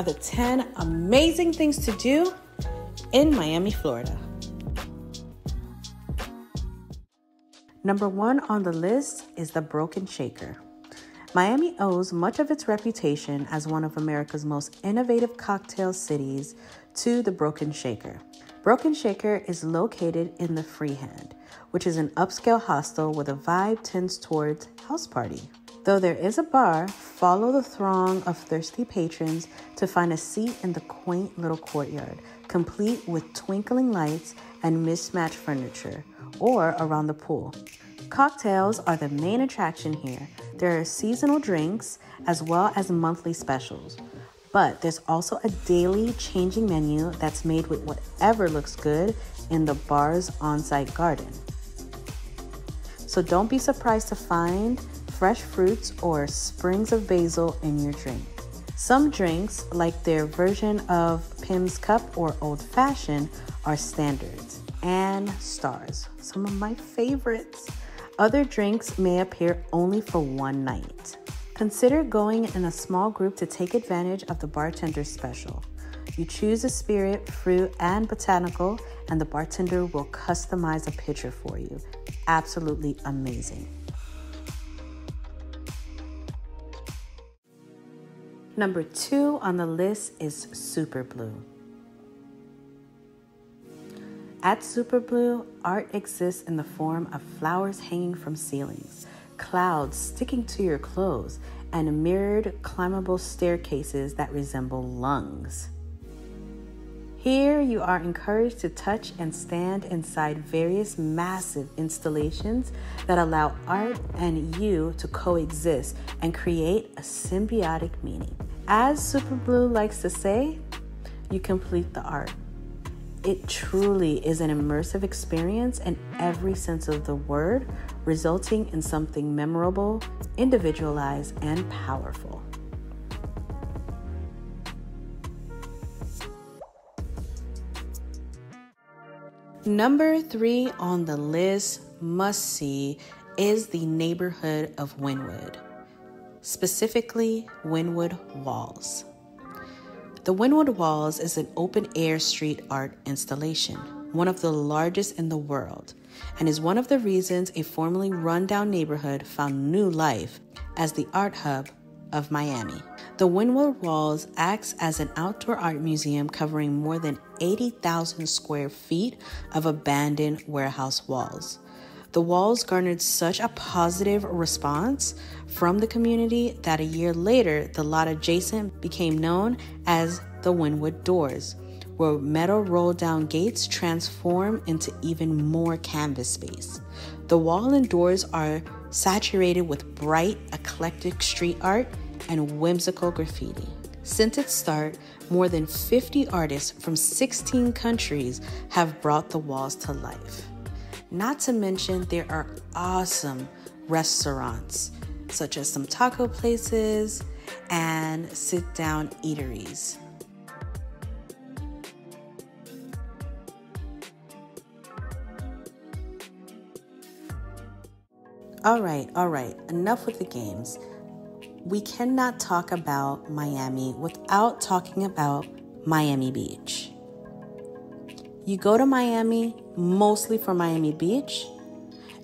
are the 10 amazing things to do in Miami, Florida. Number 1 on the list is the Broken Shaker. Miami owes much of its reputation as one of America's most innovative cocktail cities to the Broken Shaker. Broken Shaker is located in the Freehand, which is an upscale hostel where the vibe tends towards house party. Though there is a bar, follow the throng of thirsty patrons to find a seat in the quaint little courtyard, complete with twinkling lights and mismatched furniture, or around the pool. Cocktails are the main attraction here. There are seasonal drinks as well as monthly specials. But there's also a daily changing menu that's made with whatever looks good in the bar's on-site garden. So don't be surprised to find fresh fruits or sprigs of basil in your drink. Some drinks, like their version of Pim's Cup or Old Fashioned, are standards and stars, some of my favorites. Other drinks may appear only for one night. Consider going in a small group to take advantage of the bartender's special. You choose a spirit, fruit, and botanical, and the bartender will customize a pitcher for you. Absolutely amazing. Number 2 on the list is Super Blue. At Super Blue, art exists in the form of flowers hanging from ceilings, clouds sticking to your clothes, and mirrored climbable staircases that resemble lungs. Here you are encouraged to touch and stand inside various massive installations that allow art and you to coexist and create a symbiotic meaning. As Super Blue likes to say, you complete the art. It truly is an immersive experience in every sense of the word, resulting in something memorable, individualized, and powerful. Number 3 on the list, must see, is the neighborhood of Wynwood, specifically Wynwood Walls. The Wynwood Walls is an open-air street art installation, one of the largest in the world, and is one of the reasons a formerly run-down neighborhood found new life as the art hub of Miami. The Wynwood Walls acts as an outdoor art museum covering more than 80,000 square feet of abandoned warehouse walls. The walls garnered such a positive response from the community that a year later, the lot adjacent became known as the Wynwood Doors, where metal roll-down gates transform into even more canvas space. The wall and doors are saturated with bright, eclectic street art and whimsical graffiti. Since its start, more than 50 artists from 16 countries have brought the walls to life. Not to mention, there are awesome restaurants, such as some taco places and sit-down eateries. All right, enough with the games. We cannot talk about Miami without talking about Miami Beach. You go to Miami mostly for Miami Beach,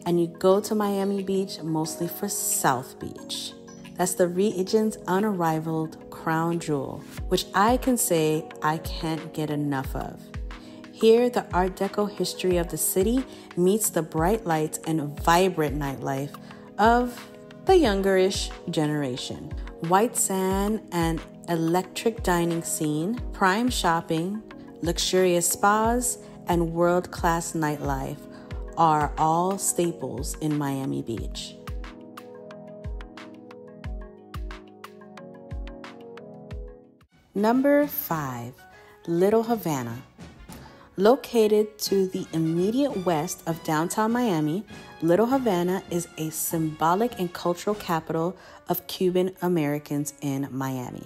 and you go to Miami Beach mostly for South Beach. That's the region's unrivaled crown jewel, which I can say I can't get enough of. Here, the Art Deco history of the city meets the bright lights and vibrant nightlife of the youngerish generation. White sand and electric dining scene, prime shopping, luxurious spas, and world-class nightlife are all staples in Miami Beach. Number 5, Little Havana. Located to the immediate west of downtown Miami, Little Havana is a symbolic and cultural capital of Cuban Americans in Miami.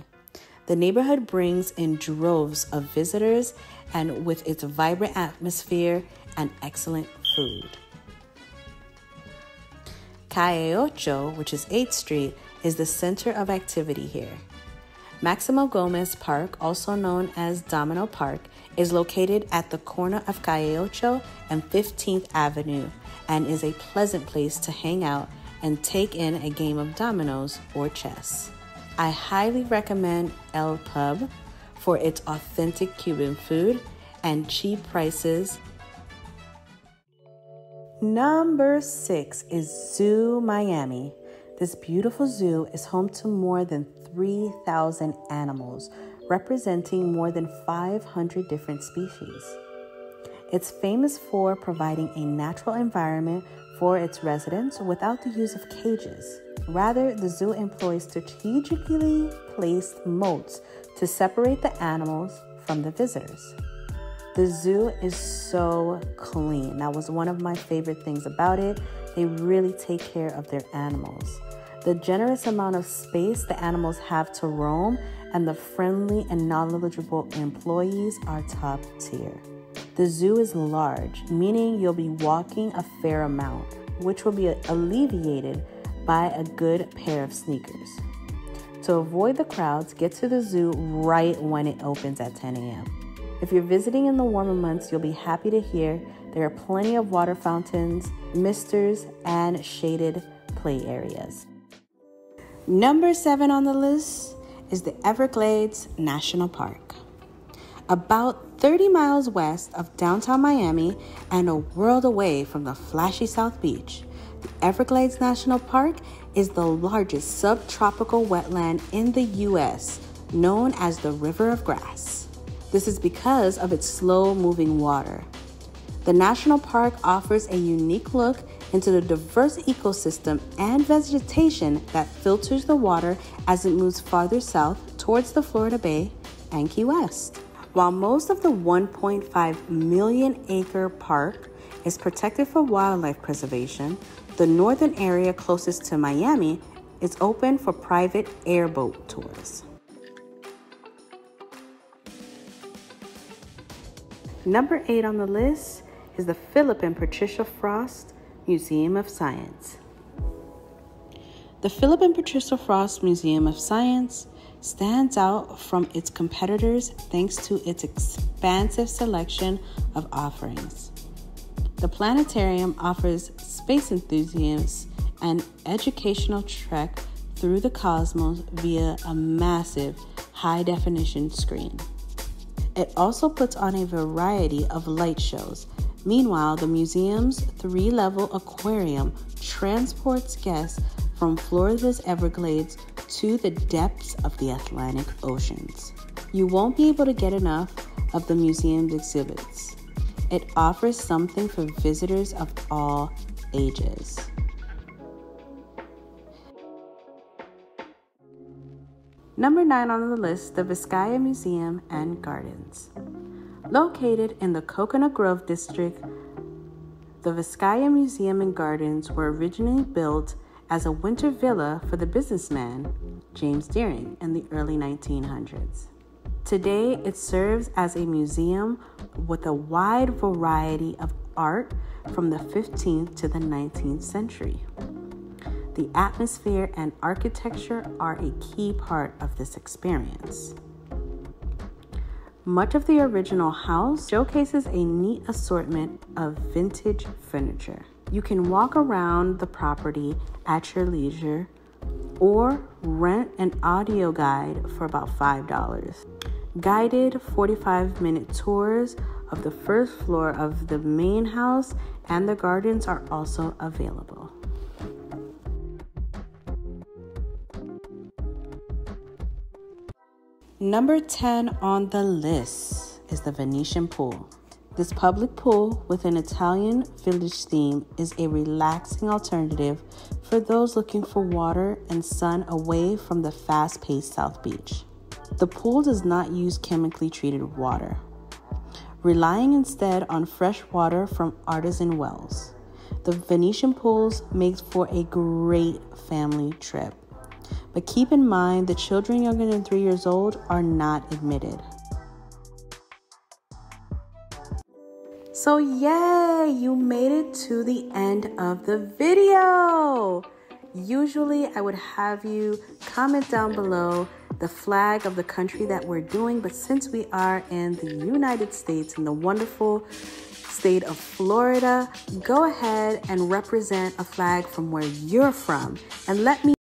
The neighborhood brings in droves of visitors, and with its vibrant atmosphere and excellent food. Calle Ocho, which is 8th Street, is the center of activity here. Maximo Gomez Park, also known as Domino Park, is located at the corner of Calle Ocho and 15th Avenue and is a pleasant place to hang out and take in a game of dominoes or chess. I highly recommend El Pub for its authentic Cuban food and cheap prices. Number 6 is Zoo Miami. This beautiful zoo is home to more than 3,000 animals, representing more than 500 different species. It's famous for providing a natural environment for its residents without the use of cages. Rather, the zoo employs strategically placed moats to separate the animals from the visitors. The zoo is so clean. That was one of my favorite things about it. They really take care of their animals. The generous amount of space the animals have to roam and the friendly and knowledgeable employees are top tier. The zoo is large, meaning you'll be walking a fair amount, which will be alleviated by a good pair of sneakers. To avoid the crowds, get to the zoo right when it opens at 10 a.m. If you're visiting in the warmer months, you'll be happy to hear there are plenty of water fountains, misters, and shaded play areas. Number 7 on the list is the Everglades National Park. About 30 miles west of downtown Miami and a world away from the flashy South Beach, the Everglades National Park is the largest subtropical wetland in the U.S., known as the River of Grass. This is because of its slow-moving water. The national park offers a unique look into the diverse ecosystem and vegetation that filters the water as it moves farther south towards the Florida Bay and Key West. While most of the 1.5 million acre park is protected for wildlife preservation, the northern area closest to Miami is open for private airboat tours. Number 8 on the list is the Philip and Patricia Frost Museum of Science. The Philip and Patricia Frost Museum of Science stands out from its competitors thanks to its expansive selection of offerings. The planetarium offers space enthusiasts an educational trek through the cosmos via a massive high-definition screen. It also puts on a variety of light shows. Meanwhile, the museum's 3-level aquarium transports guests from Florida's Everglades to the depths of the Atlantic Oceans. You won't be able to get enough of the museum's exhibits. It offers something for visitors of all ages. Number 9 on the list, the Vizcaya Museum and Gardens. Located in the Coconut Grove district, the Vizcaya Museum and Gardens were originally built as a winter villa for the businessman James Deering in the early 1900s. Today, it serves as a museum with a wide variety of art from the 15th to the 19th century. The atmosphere and architecture are a key part of this experience. Much of the original house showcases a neat assortment of vintage furniture. You can walk around the property at your leisure or rent an audio guide for about $5. Guided 45-minute tours of the first floor of the main house and the gardens are also available. Number 10 on the list is the Venetian Pool. This public pool with an Italian village theme is a relaxing alternative for those looking for water and sun away from the fast-paced South Beach. The pool does not use chemically treated water, relying instead on fresh water from artisan wells. The Venetian pools makes for a great family trip. But keep in mind the children younger than 3 years old are not admitted. So yay, you made it to the end of the video. Usually I would have you comment down below the flag of the country that we're doing. But since we are in the United States, in the wonderful state of Florida, go ahead and represent a flag from where you're from and let me